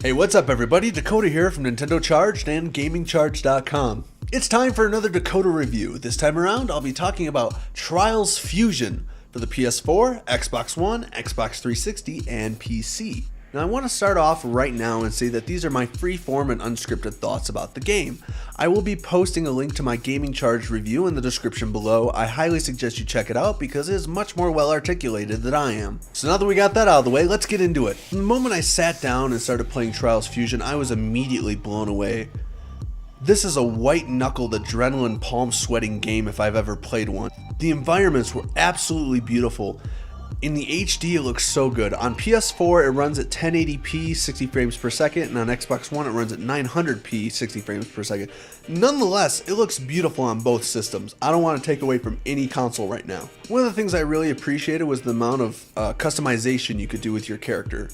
Hey, what's up everybody? Dacotah here from Nintendo Charged and GamingCharged.com. It's time for another Dacotah review. This time around, I'll be talking about Trials Fusion for the PS4, Xbox One, Xbox 360, and PC. Now I want to start off right now and say that these are my free-form and unscripted thoughts about the game. I will be posting a link to my Gaming Charged review in the description below. I highly suggest you check it out because it is much more well articulated than I am. So now that we got that out of the way, let's get into it. From the moment I sat down and started playing Trials Fusion, I was immediately blown away. This is a white-knuckled, adrenaline palm-sweating game if I've ever played one. The environments were absolutely beautiful. In the HD, it looks so good. On PS4, it runs at 1080p, 60 frames per second, and on Xbox One, it runs at 900p, 60 frames per second. Nonetheless, it looks beautiful on both systems. I don't want to take away from any console right now. One of the things I really appreciated was the amount of customization you could do with your character.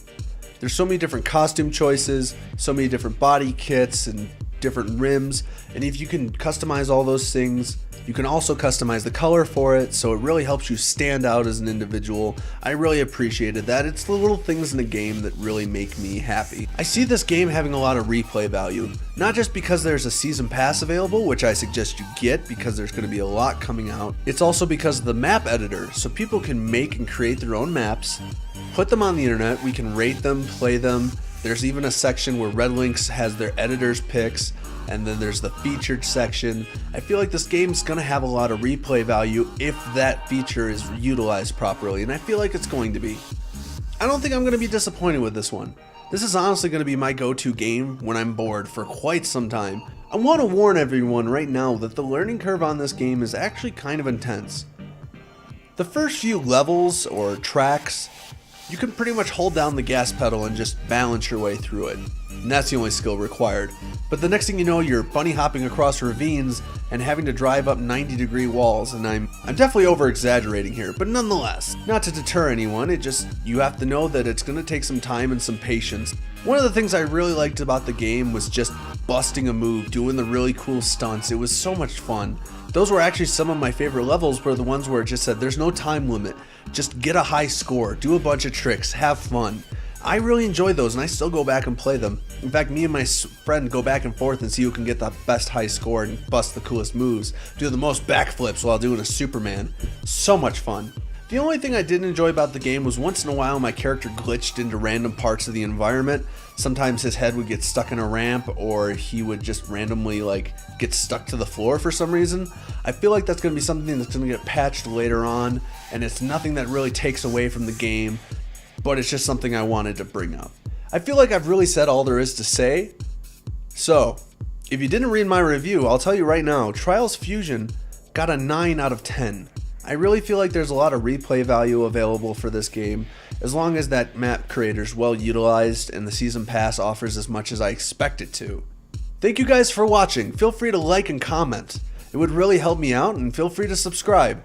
There's so many different costume choices, so many different body kits, and different rims, and if you can customize all those things, you can also customize the color for it, so it really helps you stand out as an individual. I really appreciated that. It's the little things in the game that really make me happy. I see this game having a lot of replay value, not just because there's a season pass available, which I suggest you get because there's going to be a lot coming out. It's also because of the map editor, so people can make and create their own maps, put them on the internet, we can rate them, play them. There's even a section where Red Links has their editor's picks, and then there's the featured section. I feel like this game's gonna have a lot of replay value if that feature is utilized properly, and I feel like it's going to be. I don't think I'm gonna be disappointed with this one. This is honestly gonna be my go-to game when I'm bored for quite some time. I want to warn everyone right now that the learning curve on this game is actually kind of intense. The first few levels or tracks, you can pretty much hold down the gas pedal and just balance your way through it. And that's the only skill required. But the next thing you know, you're bunny hopping across ravines and having to drive up 90-degree walls, and I'm definitely over-exaggerating here, but nonetheless, not to deter anyone, you have to know that it's gonna take some time and some patience. One of the things I really liked about the game was just busting a move, doing the really cool stunts. It was so much fun. Those were actually some of my favorite levels, were the ones where it just said there's no time limit. Just get a high score, do a bunch of tricks, have fun. I really enjoy those and I still go back and play them. In fact, me and my friend go back and forth and see who can get the best high score and bust the coolest moves, do the most backflips while doing a Superman. So much fun. The only thing I didn't enjoy about the game was once in a while my character glitched into random parts of the environment. Sometimes his head would get stuck in a ramp, or he would just randomly get stuck to the floor for some reason. I feel like that's going to be something that's going to get patched later on, and it's nothing that really takes away from the game, but it's just something I wanted to bring up. I feel like I've really said all there is to say. So, if you didn't read my review, I'll tell you right now, Trials Fusion got a 9 out of 10. I really feel like there's a lot of replay value available for this game, as long as that map creator is well utilized and the season pass offers as much as I expect it to. Thank you guys for watching. Feel free to like and comment. It would really help me out, and feel free to subscribe.